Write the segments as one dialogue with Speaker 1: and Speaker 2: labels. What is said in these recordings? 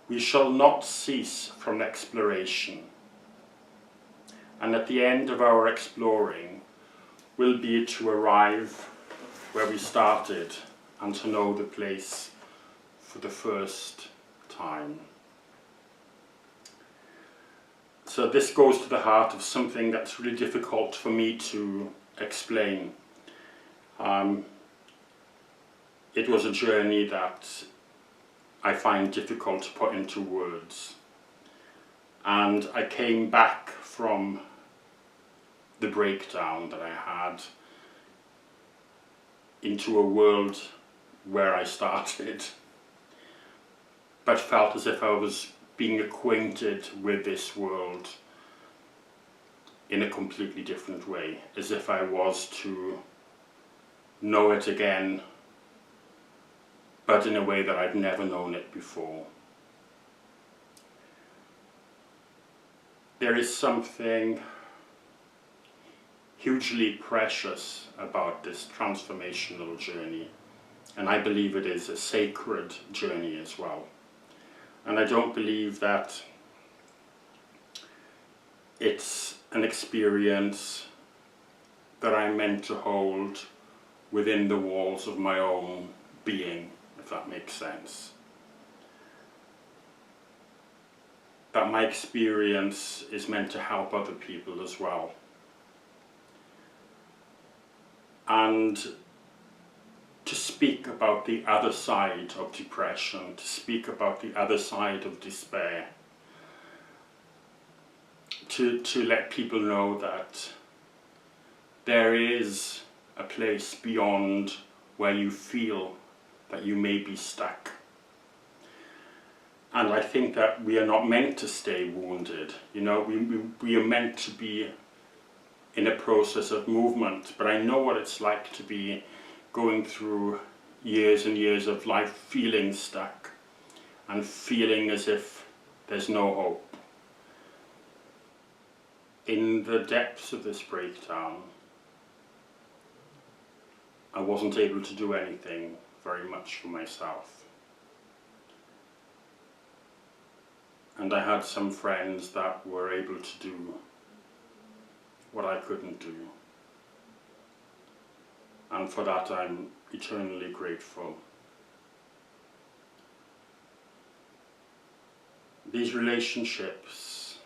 Speaker 1: we shall not cease from exploration, and at the end of our exploring will be to arrive where we started and to know the place for the first time. So this goes to the heart of something that's really difficult for me to explain. It was a journey that I find difficult to put into words. And I came back from the breakdown that I had into a world where I started, but felt as if I was being acquainted with this world in a completely different way, as if I was to know it again, but in a way that I'd never known it before. There is something hugely precious about this transformational journey, and I believe it is a sacred journey as well. And I don't believe that it's an experience that I'm meant to hold within the walls of my own being, if that makes sense. That my experience is meant to help other people as well. And to speak about the other side of depression, to speak about the other side of despair, to let people know that there is a place beyond where you feel that you may be stuck. And I think that we are not meant to stay wounded. You know, we are meant to be in a process of movement, but I know what it's like to be going through years and years of life feeling stuck and feeling as if there's no hope. In the depths of this breakdown, I wasn't able to do anything very much for myself. And I had some friends that were able to do what I couldn't do. And for that I'm eternally grateful. These relationships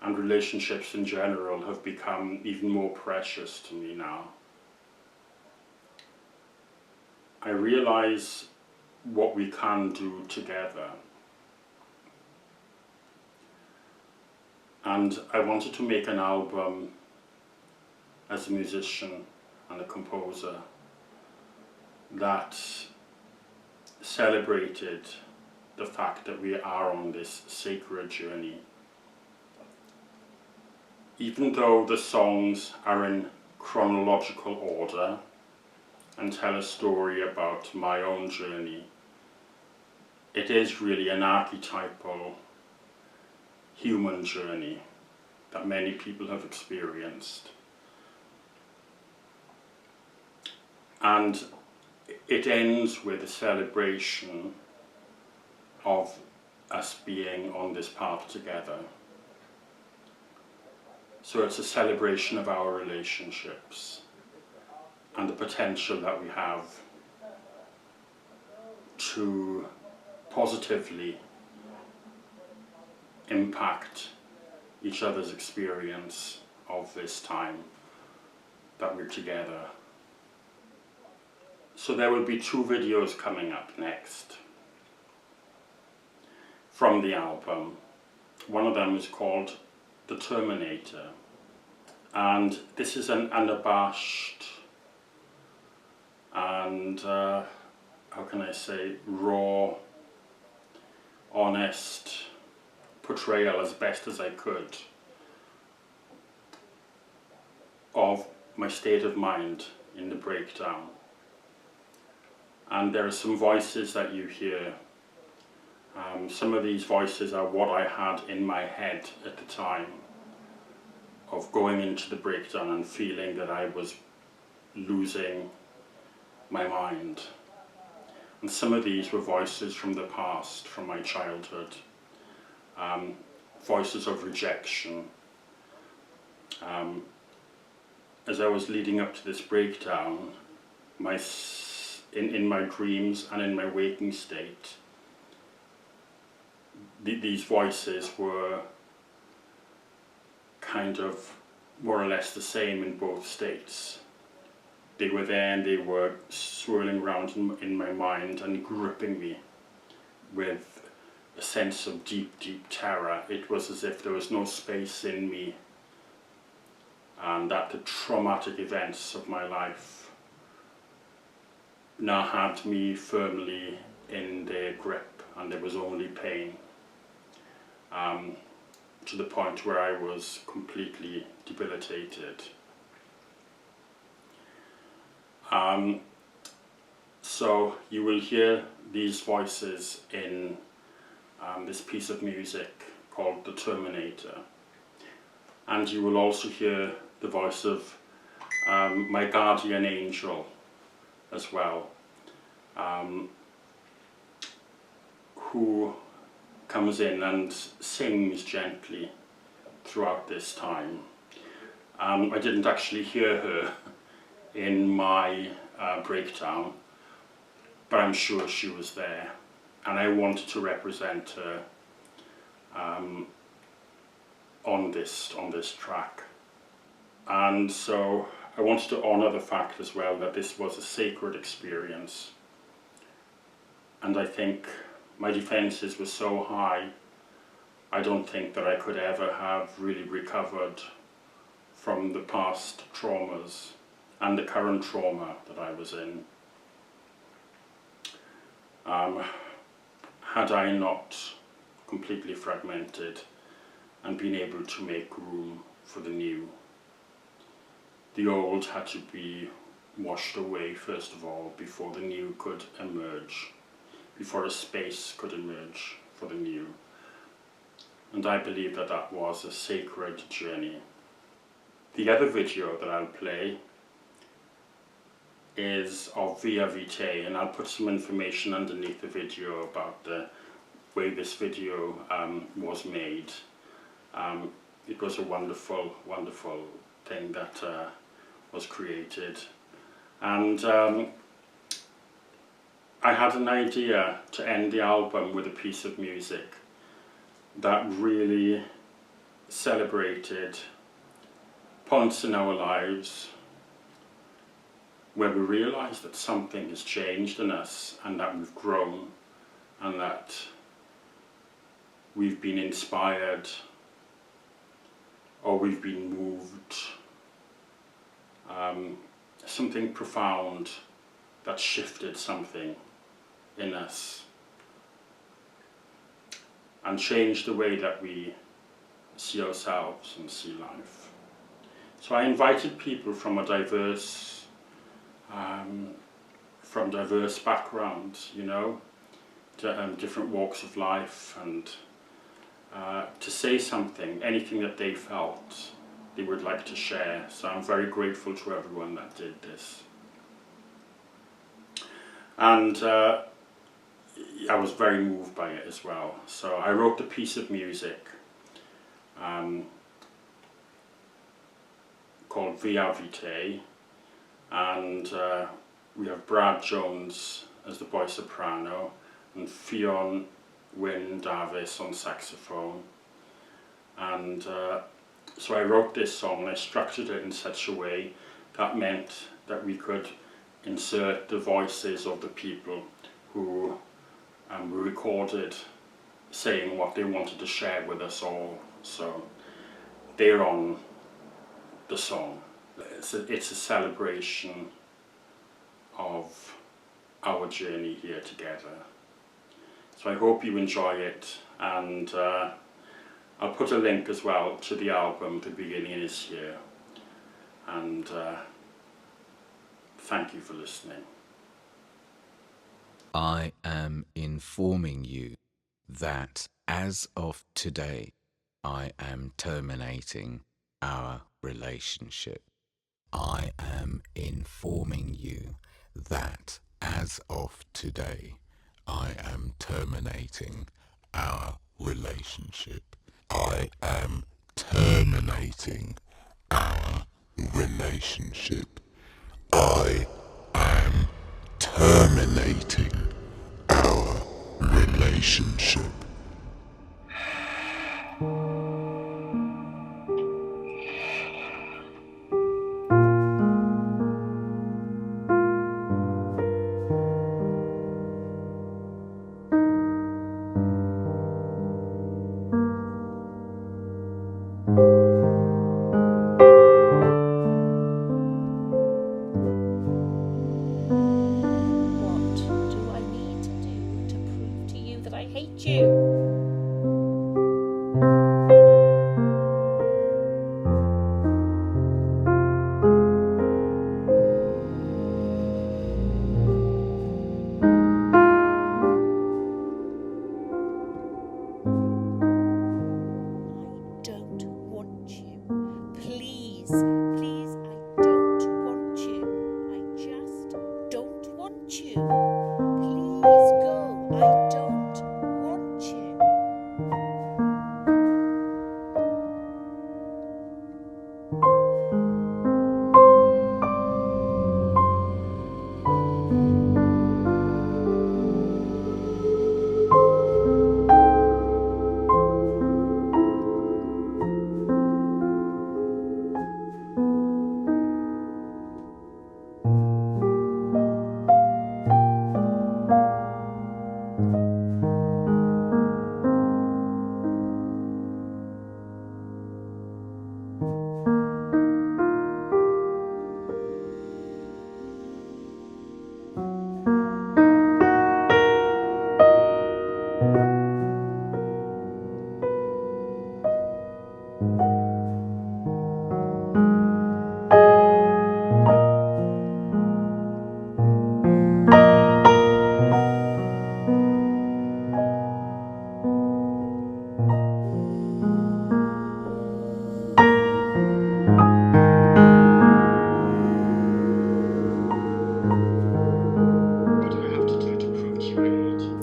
Speaker 1: and relationships in general have become even more precious to me now. I realize what we can do together. And I wanted to make an album as a musician and a composer that celebrated the fact that we are on this sacred journey. Even though the songs are in chronological order and tell a story about my own journey, it is really an archetypal human journey that many people have experienced. And it ends with a celebration of us being on this path together. So it's a celebration of our relationships and the potential that we have to positively impact each other's experience of this time that we're together. So there will be 2 videos coming up next from the album. One of them is called The Terminator, and this is an unabashed and how can I say, raw, honest portrayal as best as I could of my state of mind in the breakdown. And there are some voices that you hear. Some of these voices are what I had in my head at the time of going into the breakdown and feeling that I was losing my mind. And some of these were voices from the past, from my childhood, voices of rejection. As I was leading up to this breakdown, in my dreams and in my waking state, these voices were kind of more or less the same in both states. They were there and they were swirling around in my mind and gripping me with a sense of deep, deep terror. It was as if there was no space in me, and that the traumatic events of my life now had me firmly in their grip, and there was only pain, to the point where I was completely debilitated. So you will hear these voices in this piece of music called The Terminator, and you will also hear the voice of my guardian angel as well, who comes in and sings gently throughout this time. I didn't actually hear her in my breakdown, but I'm sure she was there, and I wanted to represent her on this track. And so I wanted to honour the fact as well that this was a sacred experience, and I think my defences were so high, I don't think that I could ever have really recovered from the past traumas and the current trauma that I was in, had I not completely fragmented and been able to make room for the new. The old had to be washed away first of all before the new could emerge, before a space could emerge for the new. And I believe that that was a sacred journey. The other video that I'll play is of Via Vitae, and I'll put some information underneath the video about the way this video was made. It was a wonderful, wonderful thing that was created. And I had an idea to end the album with a piece of music that really celebrated points in our lives where we realise that something has changed in us, and that we've grown, and that we've been inspired, or we've been moved. Something profound that shifted something in us and changed the way that we see ourselves and see life. So I invited people from a diverse backgrounds, you know, different walks of life, and to say something, anything that they felt they would like to share. So I'm very grateful to everyone that did this. And I was very moved by it as well. So I wrote a piece of music called Via Vitae, and we have Brad Jones as the boy soprano and Fionn Wyn Davis on saxophone. And so I wrote this song and I structured it in such a way that meant that we could insert the voices of the people who were recorded saying what they wanted to share with us all. So they're on the song. It's a celebration of our journey here together. So I hope you enjoy it, and I'll put a link as well to the album at the beginning of this year. And thank you for listening.
Speaker 2: I am informing you that as of today, I am terminating our relationship. I am informing you that as of today, I am terminating our relationship. I am terminating our relationship. I am terminating our relationship.
Speaker 3: What do I need to do to prove to you that I hate you? I don't want you. Please, please, I don't want you. I just don't want you. Please go. I don't want you.
Speaker 1: What do I have to do to prove to you I hate you?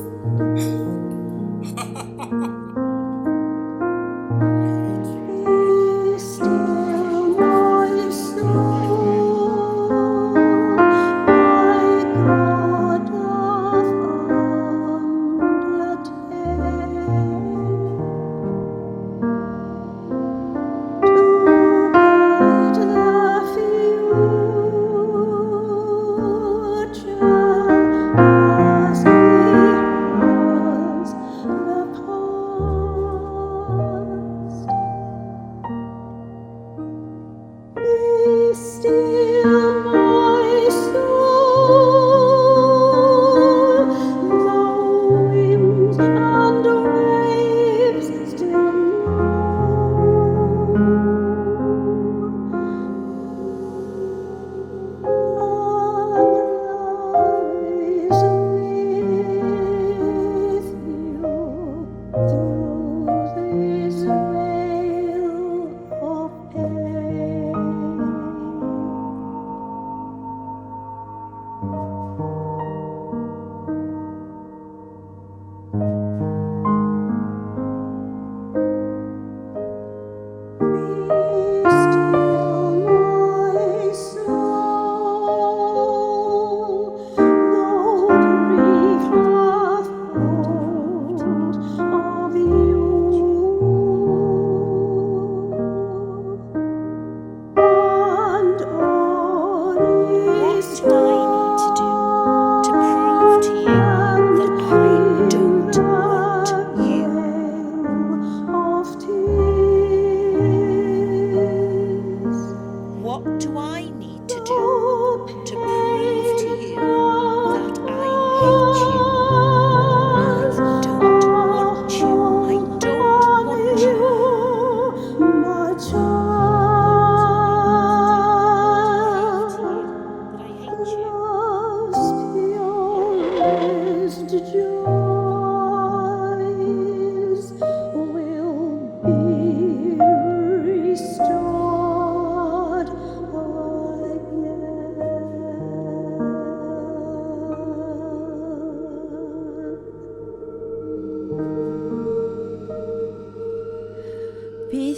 Speaker 4: Be still, my soul, my God doth undertake to guide the future as He has the past.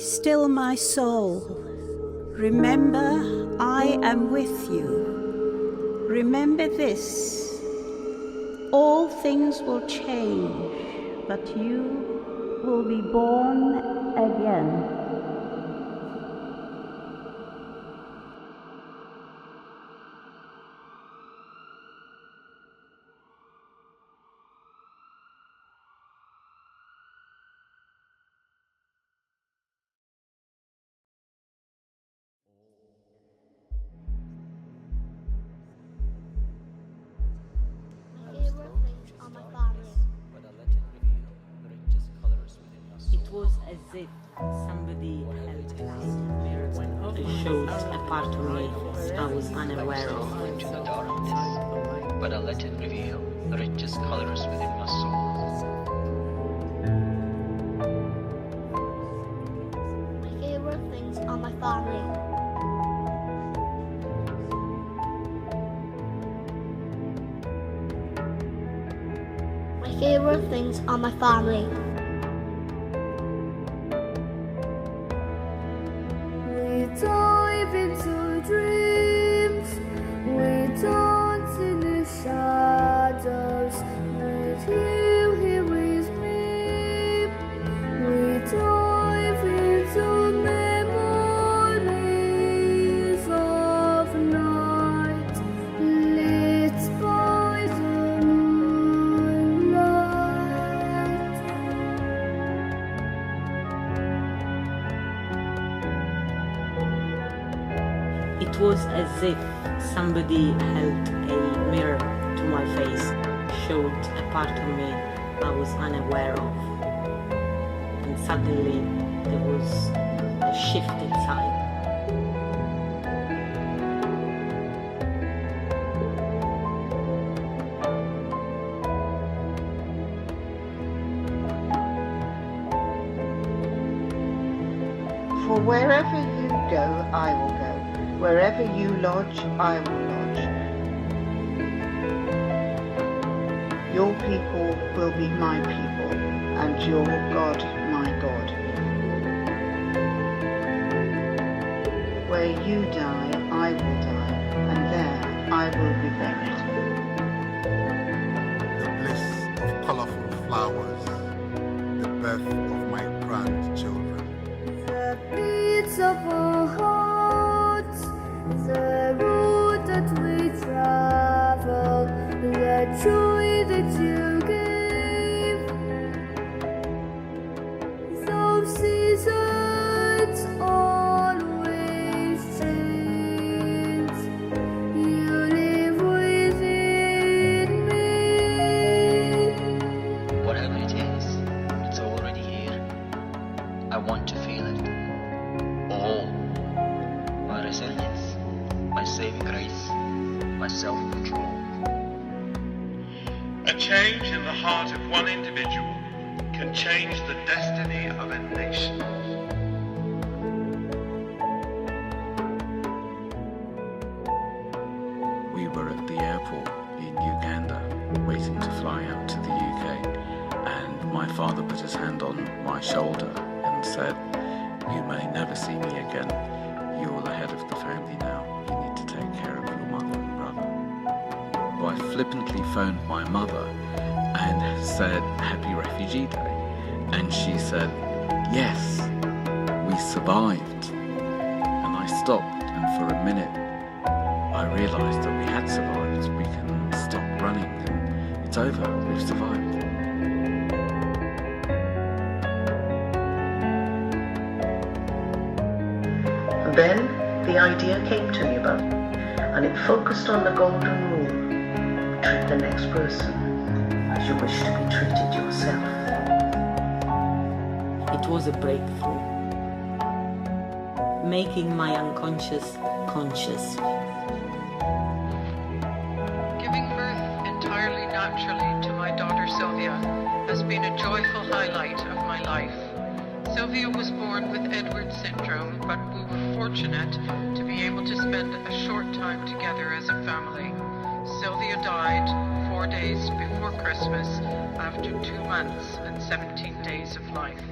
Speaker 4: still, my soul. Remember, I am with you. Remember this. All things will change, but you will be born again.
Speaker 5: It was as if somebody held a mirror and showed a part of me I was unaware of.
Speaker 6: Into the darkness, but I let it reveal the richest colors within my soul.
Speaker 7: My favorite things are my family. My favorite things are my family.
Speaker 8: We dive into dreams, we dance in the shadows, with you here with me. We dive into memories of night, lit by the moonlight.
Speaker 5: It was as if somebody held a mirror to my face, showed a part of me I was unaware of. And suddenly there was a shift inside.
Speaker 9: For wherever you go, I will go. Wherever you lodge, I will lodge. Your people will be my people, and your God my God. Where you die, I will die, and there I will be buried.
Speaker 2: The bliss of colourful flowers, the birth of my grandchildren.
Speaker 8: The beats of our hearts, the road that we travel, the joy that you give. Though seasons always change, you live within me.
Speaker 6: Whatever it is, it's already here. I want to feel it. All. My resilience, my saving grace, my self-control.
Speaker 10: A change in the heart of one individual can change the destiny of a nation.
Speaker 11: We were at the airport in Uganda, waiting to fly out to the UK, and my father put his hand on my shoulder and said, "You may never see me again. You're the head of the family now. You need to take care of your mother and brother." So I flippantly phoned my mother and said, "Happy Refugee Day." And she said, "Yes, we survived." And I stopped, and for a minute I realised that we had survived. We can stop running, and it's over. We've survived.
Speaker 9: Then the idea came to me about it, and it focused on the golden rule: treat the next person as you wish to be treated yourself.
Speaker 5: It was a breakthrough, making my unconscious conscious.
Speaker 12: Giving birth entirely naturally to my daughter Sylvia has been a joyful highlight of my life. Sylvia was born with Edwards syndrome, but we were fortunate to be able to spend a short time together as a family. Sylvia died 4 days before Christmas after 2 months and 17 days of life.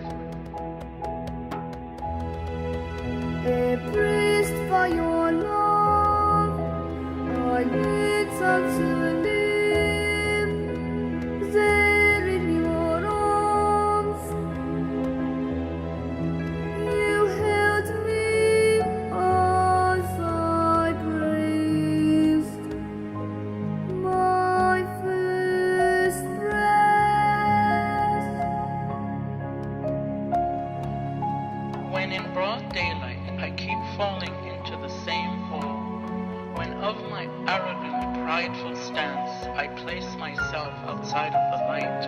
Speaker 8: your love. I need some to live there in your arms. You held me as I breathed my first breath.
Speaker 12: When in broad daylight I keep falling into the same hole, when of my arrogant, prideful stance I place myself outside of the light,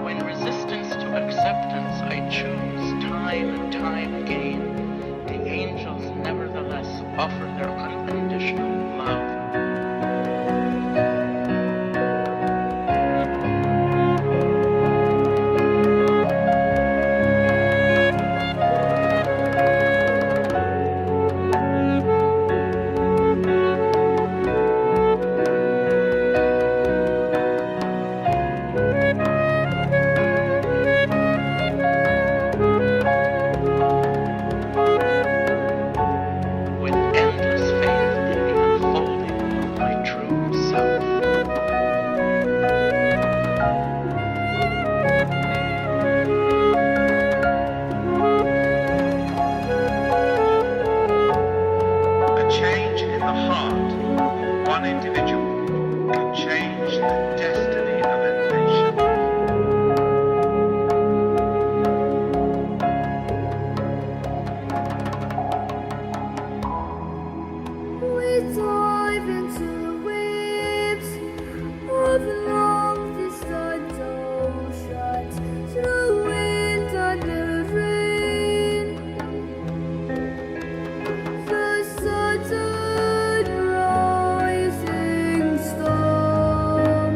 Speaker 12: when resistance to acceptance I choose time and time again, the angels nevertheless offer their unconditional love. With endless faith in the unfolding of my true self.
Speaker 10: A change in the heart of one individual can change the destiny of a nation.
Speaker 8: We dive into the waves of long-distance oceans, through wind and the rain. The sudden rising storm,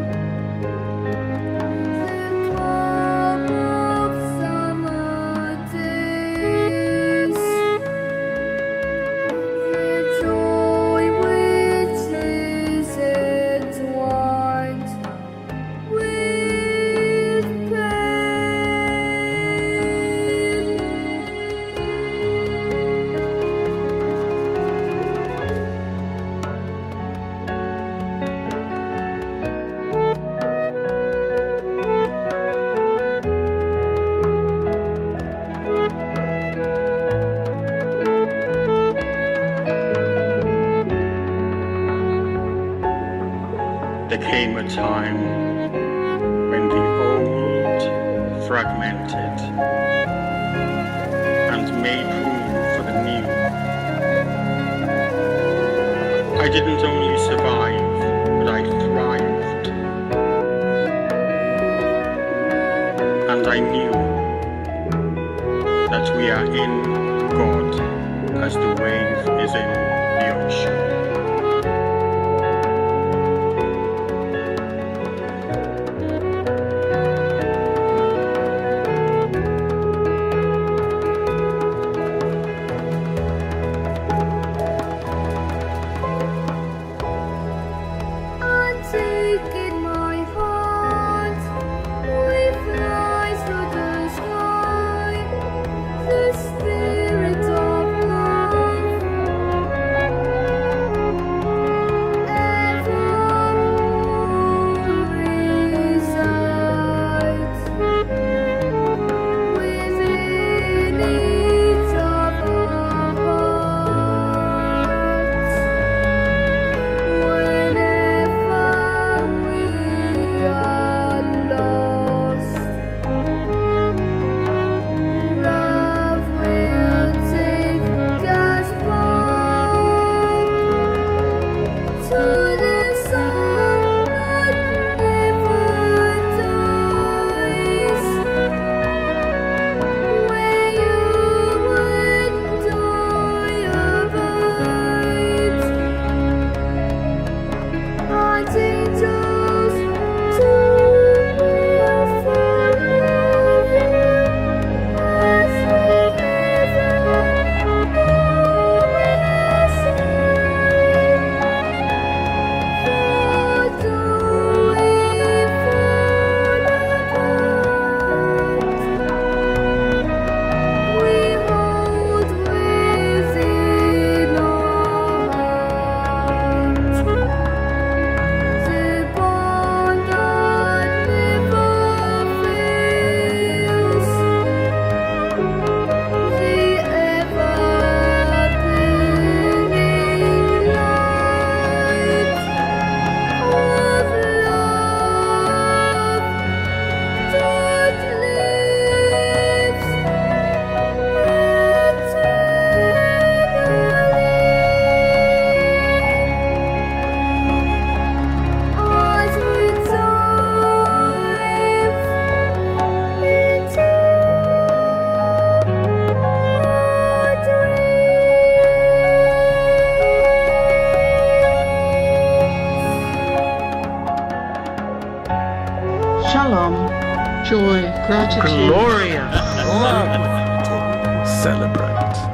Speaker 8: the calm of summer days, the joy which is entwined with
Speaker 1: There came a time when the old fragmented and made room for the new. I didn't only survive, but I thrived. And I knew that we are in God as the wave is in the ocean.
Speaker 8: taking my heart, we fly through the sky, the spirit of love.
Speaker 13: glorious.
Speaker 11: Celebrate.